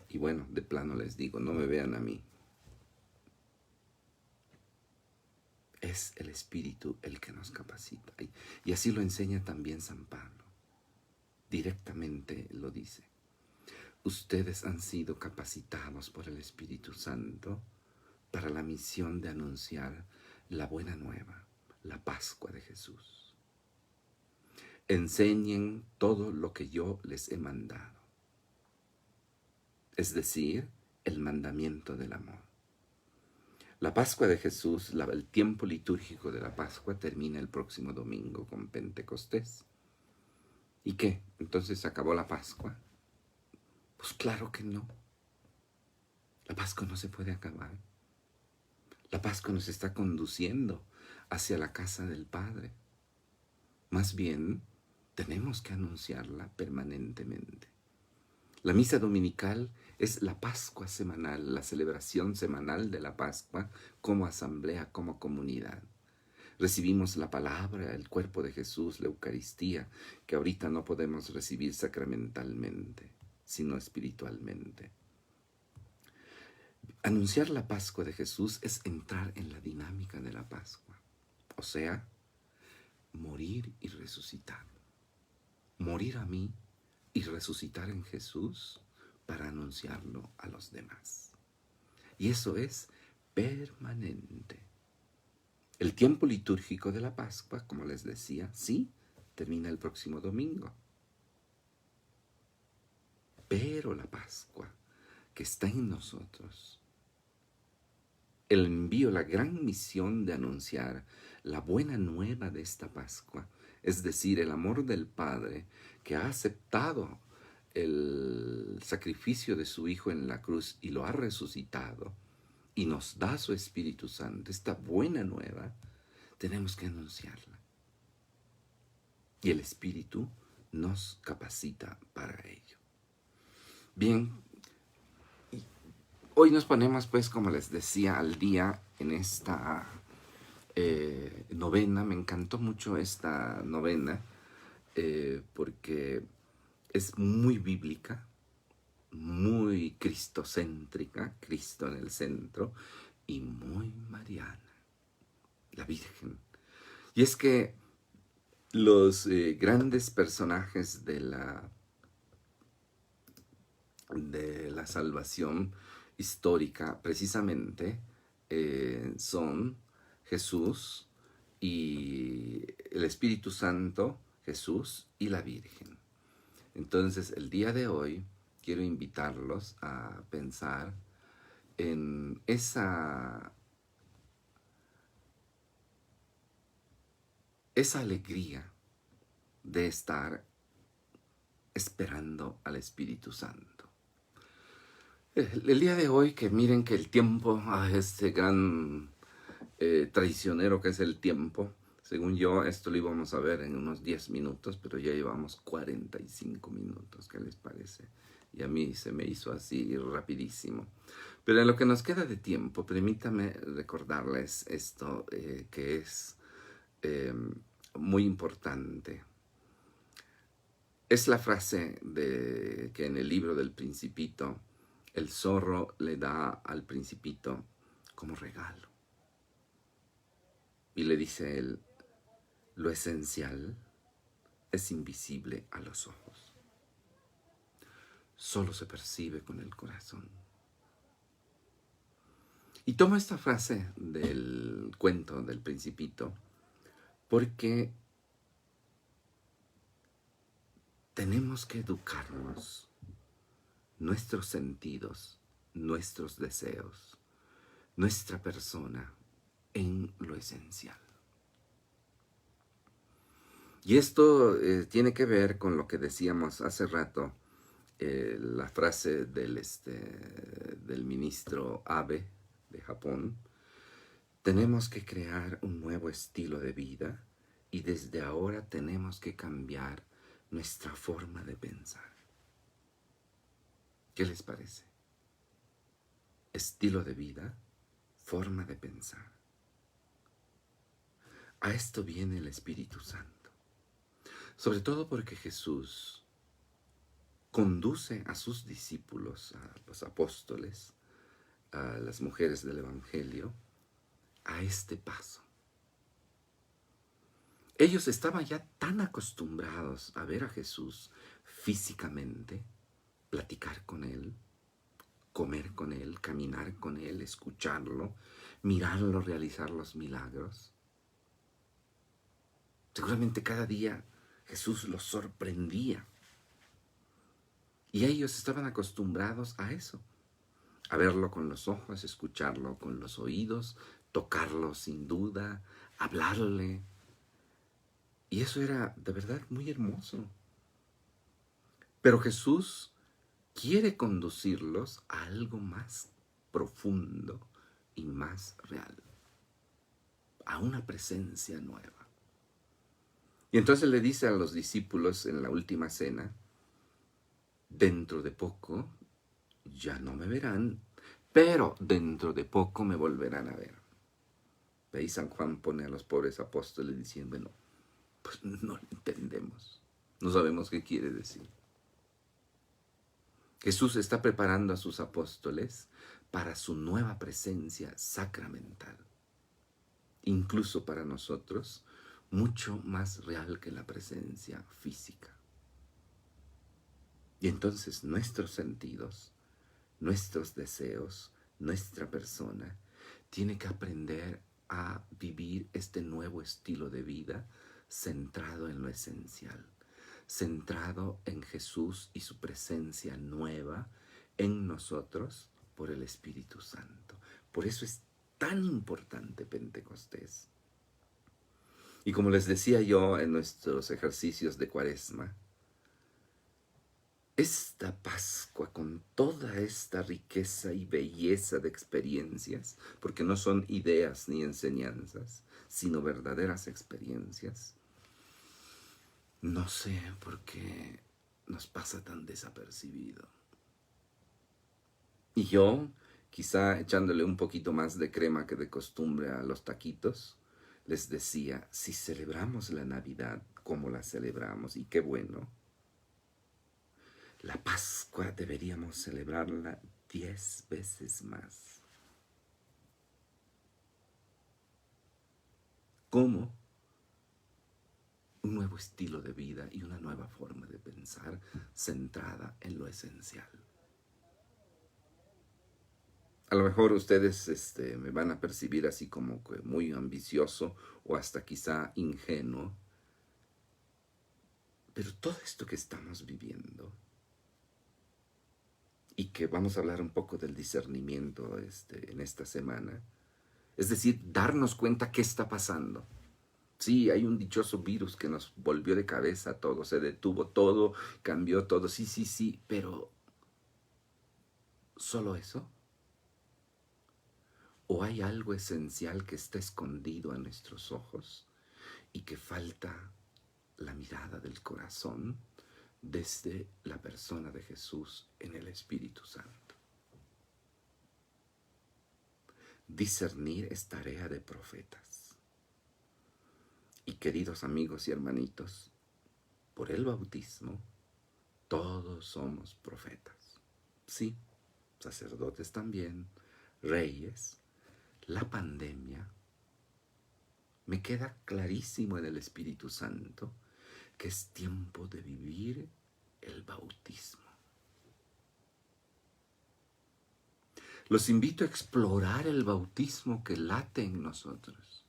S1: Y bueno, de plano les digo, no me vean a mí. Es el Espíritu el que nos capacita. Y así lo enseña también San Pablo. Directamente lo dice. Ustedes han sido capacitados por el Espíritu Santo para la misión de anunciar la buena nueva, la Pascua de Jesús. Enseñen todo lo que yo les he mandado. Es decir, el mandamiento del amor. La Pascua de Jesús, el tiempo litúrgico de la Pascua termina el próximo domingo con Pentecostés. ¿Y qué? ¿Entonces se acabó la Pascua? Pues claro que no. La Pascua no se puede acabar. La Pascua nos está conduciendo hacia la casa del Padre. Más bien, tenemos que anunciarla permanentemente. La misa dominical es la Pascua semanal, la celebración semanal de la Pascua como asamblea, como comunidad. Recibimos la palabra, el cuerpo de Jesús, la Eucaristía, que ahorita no podemos recibir sacramentalmente, sino espiritualmente. Anunciar la Pascua de Jesús es entrar en la dinámica de la Pascua, o sea, morir y resucitar. Morir a mí y resucitar en Jesús para anunciarlo a los demás. Y eso es permanente. El tiempo litúrgico de la Pascua, como les decía, sí, termina el próximo domingo. Pero la Pascua que está en nosotros, el envío, la gran misión de anunciar la buena nueva de esta Pascua, es decir, el amor del Padre que ha aceptado el sacrificio de su Hijo en la cruz y lo ha resucitado y nos da su Espíritu Santo, esta buena nueva, tenemos que anunciarla. Y el Espíritu nos capacita para ello. Bien, hoy nos ponemos, pues, como les decía, al día en esta novena. Me encantó mucho esta novena porque es muy bíblica, muy cristocéntrica, Cristo en el centro, y muy mariana, la Virgen. Y es que los grandes personajes de la salvación histórica precisamente son Jesús y el Espíritu Santo, Jesús y la Virgen. Entonces, el día de hoy quiero invitarlos a pensar en esa alegría de estar esperando al Espíritu Santo. El día de hoy, que miren que el tiempo, este gran traicionero que es el tiempo, según yo, esto lo íbamos a ver en unos 10 minutos, pero ya llevamos 45 minutos, ¿qué les parece? Y a mí se me hizo así rapidísimo. Pero en lo que nos queda de tiempo, permítame recordarles esto que es muy importante. Es la frase que en el libro del Principito el zorro le da al principito como regalo. Y le dice a él, lo esencial es invisible a los ojos. Solo se percibe con el corazón. Y tomo esta frase del cuento del principito porque tenemos que educarnos, nuestros sentidos, nuestros deseos, nuestra persona en lo esencial. Y esto tiene que ver con lo que decíamos hace rato, la frase del ministro Abe de Japón. Tenemos que crear un nuevo estilo de vida y desde ahora tenemos que cambiar nuestra forma de pensar. ¿Qué les parece? Estilo de vida, forma de pensar. A esto viene el Espíritu Santo. Sobre todo porque Jesús conduce a sus discípulos, a los apóstoles, a las mujeres del Evangelio, a este paso. Ellos estaban ya tan acostumbrados a ver a Jesús físicamente, platicar con Él, comer con Él, caminar con Él, escucharlo, mirarlo realizar los milagros. Seguramente cada día Jesús los sorprendía. Y ellos estaban acostumbrados a eso, a verlo con los ojos, escucharlo con los oídos, tocarlo sin duda, hablarle. Y eso era de verdad muy hermoso. Pero Jesús quiere conducirlos a algo más profundo y más real, a una presencia nueva. Y entonces le dice a los discípulos en la última cena, dentro de poco ya no me verán, pero dentro de poco me volverán a ver. Ahí San Juan pone a los pobres apóstoles diciendo, no, pues no lo entendemos, no sabemos qué quiere decir. Jesús está preparando a sus apóstoles para su nueva presencia sacramental, incluso para nosotros, mucho más real que la presencia física. Y entonces nuestros sentidos, nuestros deseos, nuestra persona, tiene que aprender a vivir este nuevo estilo de vida centrado en lo esencial, centrado en Jesús y su presencia nueva en nosotros por el Espíritu Santo. Por eso es tan importante Pentecostés. Y como les decía yo en nuestros ejercicios de Cuaresma, esta Pascua con toda esta riqueza y belleza de experiencias, porque no son ideas ni enseñanzas, sino verdaderas experiencias, no sé por qué nos pasa tan desapercibido. Y yo, quizá echándole un poquito más de crema que de costumbre a los taquitos, les decía, si celebramos la Navidad como la celebramos, y qué bueno, la Pascua deberíamos celebrarla 10 veces más. ¿Cómo? Un nuevo estilo de vida y una nueva forma de pensar centrada en lo esencial. A lo mejor ustedes me van a percibir así como que muy ambicioso o hasta quizá ingenuo, pero todo esto que estamos viviendo y que vamos a hablar un poco del discernimiento en esta semana, es decir, darnos cuenta qué está pasando. Sí, hay un dichoso virus que nos volvió de cabeza todo, se detuvo todo, cambió todo, sí, pero ¿solo eso? ¿O hay algo esencial que está escondido a nuestros ojos y que falta la mirada del corazón desde la persona de Jesús en el Espíritu Santo? Discernir es tarea de profetas. Y queridos amigos y hermanitos, por el bautismo, todos somos profetas. Sí, sacerdotes también, reyes, la pandemia, me queda clarísimo en el Espíritu Santo que es tiempo de vivir el bautismo. Los invito a explorar el bautismo que late en nosotros.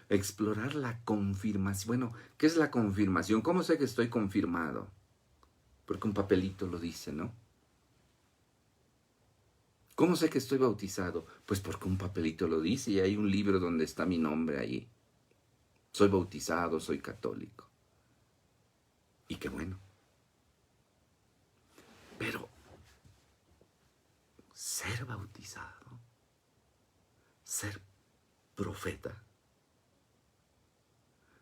S1: Explorar la confirmación. Bueno, ¿qué es la confirmación? ¿Cómo sé que estoy confirmado? Porque un papelito lo dice, ¿no? ¿Cómo sé que estoy bautizado? Pues porque un papelito lo dice y hay un libro donde está mi nombre ahí. Soy bautizado, soy católico. Y qué bueno. Pero ser bautizado, ser profeta,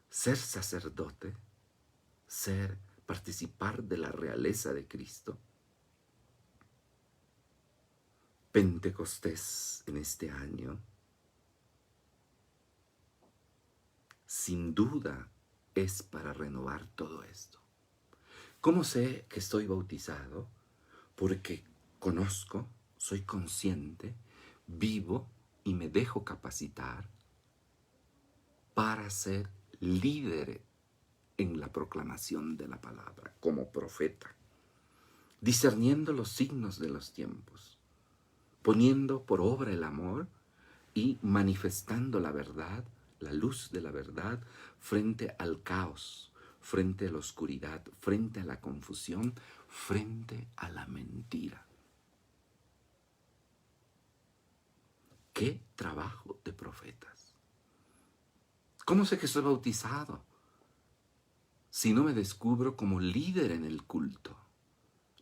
S1: ser sacerdote, participar de la realeza de Cristo, Pentecostés en este año, sin duda es para renovar todo esto. ¿Cómo sé que estoy bautizado? Porque conozco, soy consciente, vivo y me dejo capacitar para ser líder en la proclamación de la palabra, como profeta, discerniendo los signos de los tiempos, poniendo por obra el amor y manifestando la verdad, la luz de la verdad, frente al caos, frente a la oscuridad, frente a la confusión, frente a la mentira. ¡Qué trabajo de profetas! ¿Cómo sé que soy bautizado? Si no me descubro como líder en el culto,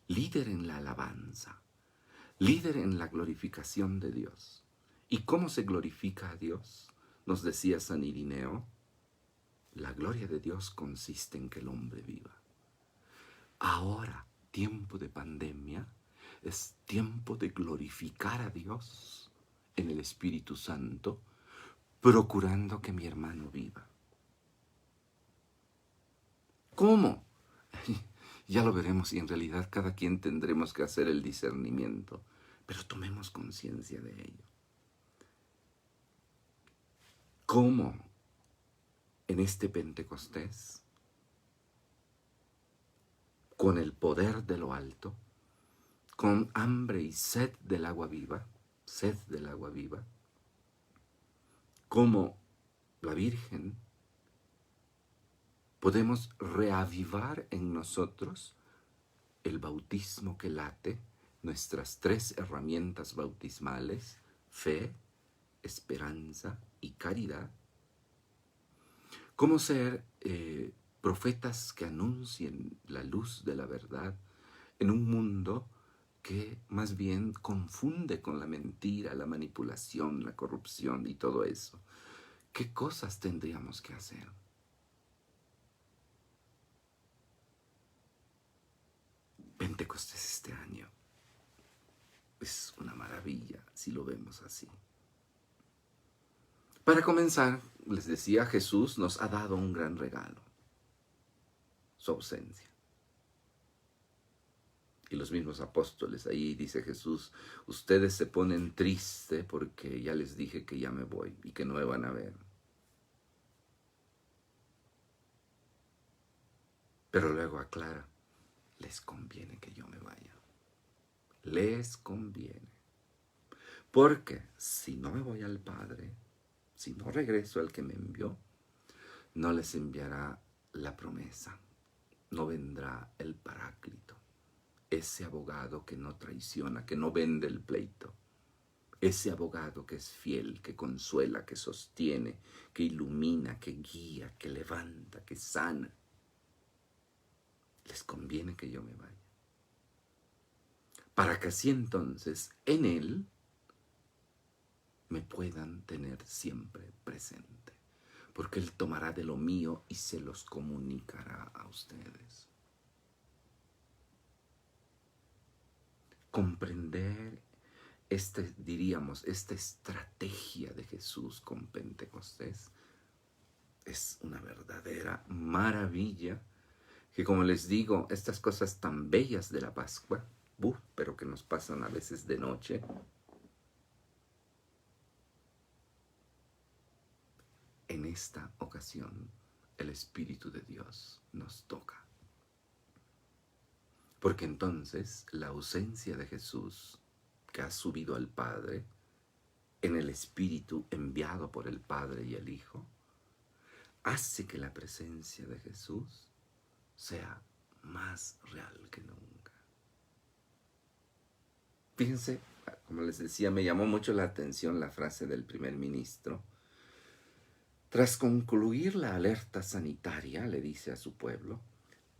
S1: líder en la alabanza, líder en la glorificación de Dios. ¿Y cómo se glorifica a Dios? Nos decía San Irineo, la gloria de Dios consiste en que el hombre viva. Ahora, tiempo de pandemia, es tiempo de glorificar a Dios en el Espíritu Santo, procurando que mi hermano viva. ¿Cómo? Ya lo veremos y en realidad cada quien tendremos que hacer el discernimiento, pero tomemos conciencia de ello. ¿Cómo en este Pentecostés, con el poder de lo alto, con hambre y sed del agua viva, como la Virgen, podemos reavivar en nosotros el bautismo que late, nuestras tres herramientas bautismales, fe, esperanza y caridad. ¿Cómo ser profetas que anuncien la luz de la verdad en un mundo que más bien confunde con la mentira, la manipulación, la corrupción y todo eso? ¿Qué cosas tendríamos que hacer? Pentecostés este año es una maravilla si lo vemos así. Para comenzar, les decía, Jesús nos ha dado un gran regalo, su ausencia. Y los mismos apóstoles, ahí dice Jesús, ustedes se ponen tristes porque ya les dije que ya me voy y que no me van a ver. Pero luego aclara, les conviene que yo me vaya. Les conviene. Porque si no me voy al Padre, si no regreso al que me envió, no les enviará la promesa, no vendrá el Paráclito, ese abogado que no traiciona, que no vende el pleito, ese abogado que es fiel, que consuela, que sostiene, que ilumina, que guía, que levanta, que sana. Les conviene que yo me vaya, para que así entonces en Él me puedan tener siempre presente, porque Él tomará de lo mío y se los comunicará a ustedes. Comprender esta estrategia de Jesús con Pentecostés es una verdadera maravilla, que como les digo, estas cosas tan bellas de la Pascua, pero que nos pasan a veces de noche. En esta ocasión, el Espíritu de Dios nos toca. Porque entonces la ausencia de Jesús, que ha subido al Padre, en el Espíritu enviado por el Padre y el Hijo, hace que la presencia de Jesús sea más real que nunca. Fíjense, como les decía, me llamó mucho la atención la frase del primer ministro. Tras concluir la alerta sanitaria, le dice a su pueblo,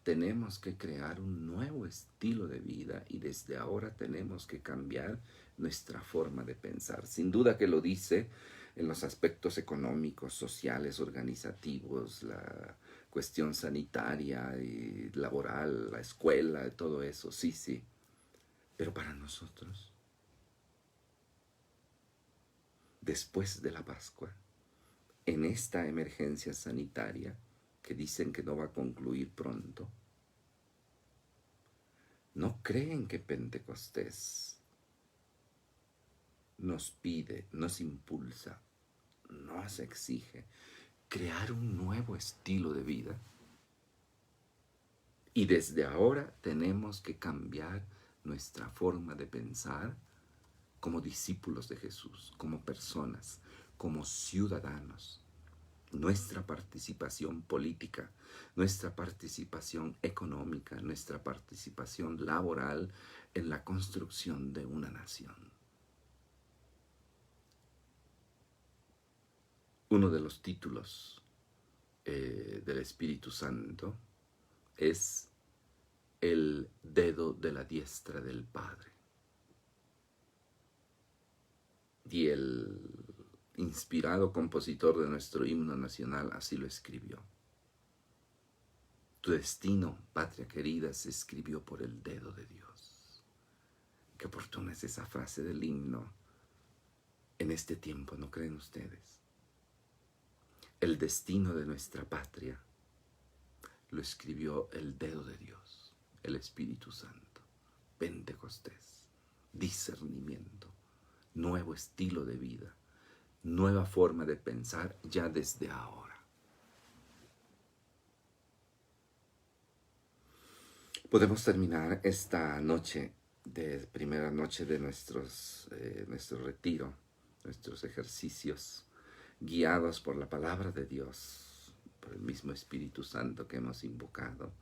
S1: tenemos que crear un nuevo estilo de vida y desde ahora tenemos que cambiar nuestra forma de pensar. Sin duda que lo dice en los aspectos económicos, sociales, organizativos, la cuestión sanitaria y laboral, la escuela, todo eso, sí. Pero para nosotros, después de la Pascua, en esta emergencia sanitaria, que dicen que no va a concluir pronto, ¿no creen que Pentecostés nos pide, nos impulsa, nos exige crear un nuevo estilo de vida? Y desde ahora tenemos que cambiar nuestra forma de pensar como discípulos de Jesús, como personas, como ciudadanos. Nuestra participación política, nuestra participación económica, nuestra participación laboral en la construcción de una nación. Uno de los títulos del Espíritu Santo es el dedo de la diestra del Padre. Y el inspirado compositor de nuestro himno nacional así lo escribió. Tu destino, patria querida, se escribió por el dedo de Dios. Qué oportuna es esa frase del himno en este tiempo, ¿no creen ustedes? El destino de nuestra patria lo escribió el dedo de Dios, el Espíritu Santo. Pentecostés, discernimiento, nuevo estilo de vida, nueva forma de pensar ya desde ahora. Podemos terminar esta noche, primera noche de nuestro retiro, nuestros ejercicios, guiados por la palabra de Dios, por el mismo Espíritu Santo que hemos invocado,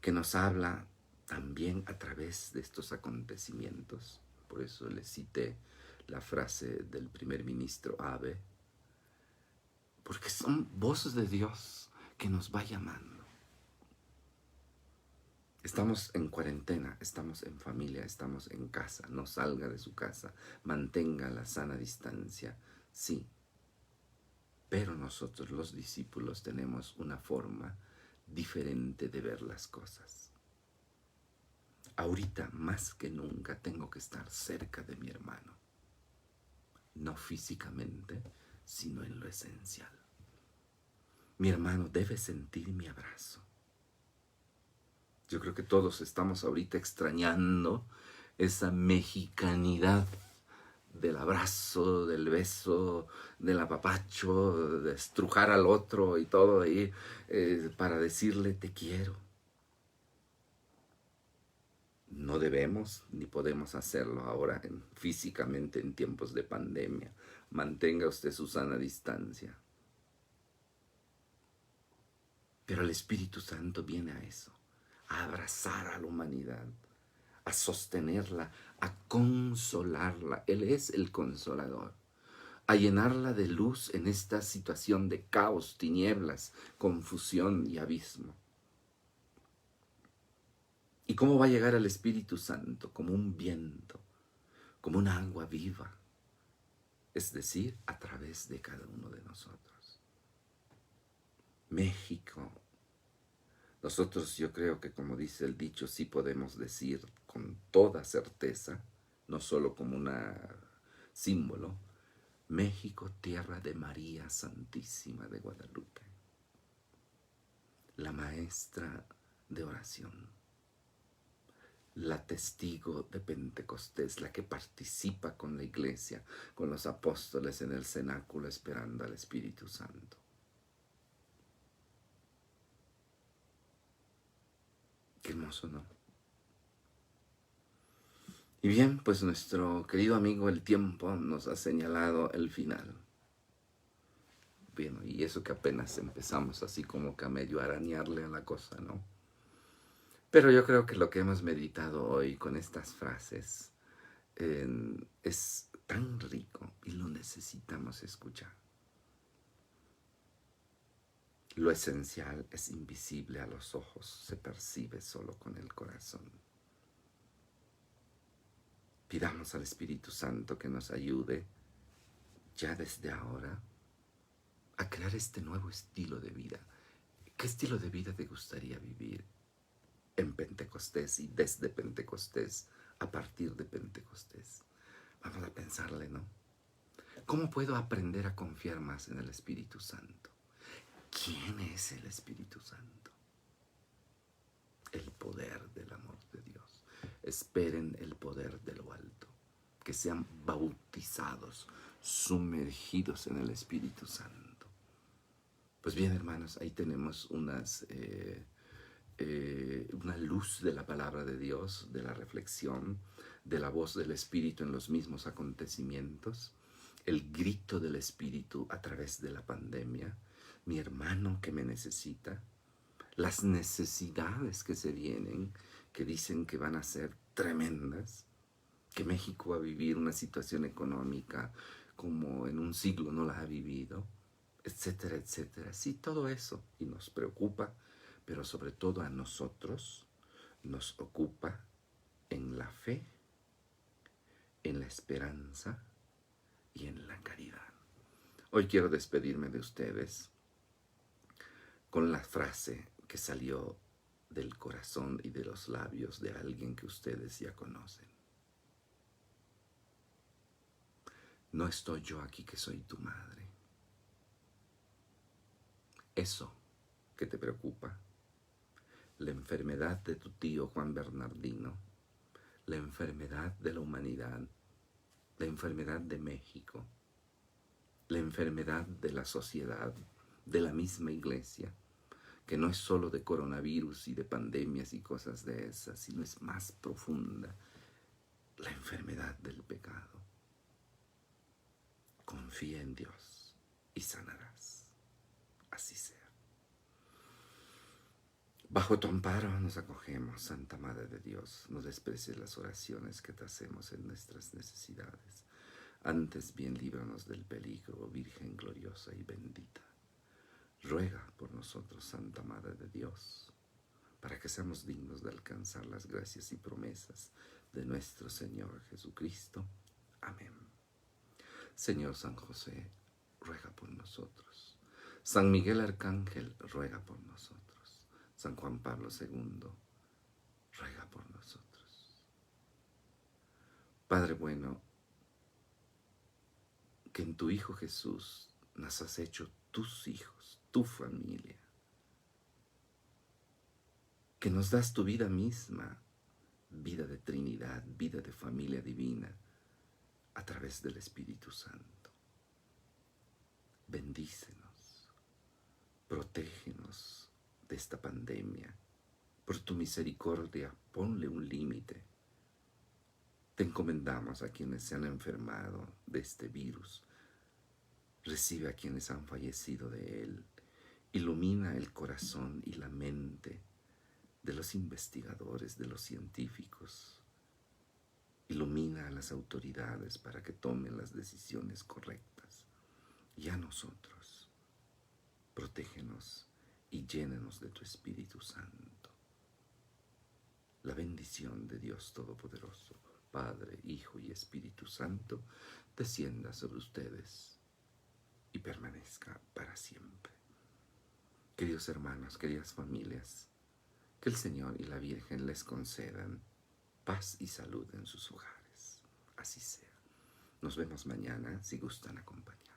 S1: que nos habla también a través de estos acontecimientos. Por eso le cité la frase del primer ministro Abe, porque son voces de Dios que nos va llamando. Estamos en cuarentena, estamos en familia, estamos en casa. No salga de su casa, mantenga la sana distancia, sí. Pero nosotros los discípulos tenemos una forma diferente de ver las cosas. Ahorita más que nunca tengo que estar cerca de mi hermano. No físicamente, sino en lo esencial. Mi hermano debe sentir mi abrazo. Yo creo que todos estamos ahorita extrañando esa mexicanidad del abrazo, del beso, del apapacho, de estrujar al otro y todo ahí para decirle te quiero. No debemos ni podemos hacerlo ahora físicamente en tiempos de pandemia. Mantenga usted su sana distancia. Pero el Espíritu Santo viene a eso, a abrazar a la humanidad, a sostenerla, a consolarla. Él es el consolador. A llenarla de luz en esta situación de caos, tinieblas, confusión y abismo. ¿Y cómo va a llegar el Espíritu Santo? Como un viento, como un agua viva. Es decir, a través de cada uno de nosotros. México. Nosotros, yo creo que como dice el dicho, sí podemos decir con toda certeza, no solo como un símbolo, México, tierra de María Santísima de Guadalupe, la maestra de oración, la testigo de Pentecostés, la que participa con la iglesia, con los apóstoles en el cenáculo esperando al Espíritu Santo. Qué hermoso, ¿no? Y bien, pues nuestro querido amigo el tiempo nos ha señalado el final. Bueno, y eso que apenas empezamos así como que a medio arañarle a la cosa, ¿no? Pero yo creo que lo que hemos meditado hoy con estas frases es tan rico y lo necesitamos escuchar. Lo esencial es invisible a los ojos, se percibe solo con el corazón. Pidamos al Espíritu Santo que nos ayude ya desde ahora a crear este nuevo estilo de vida. ¿Qué estilo de vida te gustaría vivir en Pentecostés y desde Pentecostés, a partir de Pentecostés? Vamos a pensarle, ¿no? ¿Cómo puedo aprender a confiar más en el Espíritu Santo? ¿Quién es el Espíritu Santo? El poder del amor de Dios. Esperen el poder de lo alto. Que sean bautizados, sumergidos en el Espíritu Santo. Pues bien, hermanos, ahí tenemos una luz de la palabra de Dios, de la reflexión, de la voz del Espíritu en los mismos acontecimientos, el grito del Espíritu a través de la pandemia, mi hermano que me necesita, las necesidades que se vienen, que dicen que van a ser tremendas, que México va a vivir una situación económica como en un siglo no la ha vivido, etcétera, etcétera. Sí, todo eso, y nos preocupa, pero sobre todo a nosotros nos ocupa en la fe, en la esperanza y en la caridad. Hoy quiero despedirme de ustedes con la frase que salió del corazón y de los labios de alguien que ustedes ya conocen. No estoy yo aquí que soy tu madre. Eso que te preocupa, la enfermedad de tu tío Juan Bernardino, la enfermedad de la humanidad, la enfermedad de México, la enfermedad de la sociedad, de la misma iglesia, que no es solo de coronavirus y de pandemias y cosas de esas, sino es más profunda, la enfermedad del pecado. Confía en Dios y sanarás. Así sea. Bajo tu amparo nos acogemos, Santa Madre de Dios. No desprecies las oraciones que te hacemos en nuestras necesidades. Antes bien líbranos del peligro, Virgen gloriosa y bendita. Ruega por nosotros, Santa Madre de Dios, para que seamos dignos de alcanzar las gracias y promesas de nuestro Señor Jesucristo. Amén. Señor San José, ruega por nosotros. San Miguel Arcángel, ruega por nosotros. San Juan Pablo II, ruega por nosotros. Padre bueno, que en tu Hijo Jesús nos has hecho tus hijos, tu familia, que nos das tu vida misma, vida de Trinidad, vida de familia divina, a través del Espíritu Santo. Bendícenos, protégenos de esta pandemia. Por tu misericordia, ponle un límite. Te encomendamos a quienes se han enfermado de este virus. Recibe a quienes han fallecido de él. Ilumina el corazón y la mente de los investigadores, de los científicos. Ilumina a las autoridades para que tomen las decisiones correctas. Y a nosotros, protégenos y llénenos de tu Espíritu Santo. La bendición de Dios Todopoderoso, Padre, Hijo y Espíritu Santo, descienda sobre ustedes y permanezca para siempre. Queridos hermanos, queridas familias, que el Señor y la Virgen les concedan paz y salud en sus hogares. Así sea. Nos vemos mañana si gustan acompañar.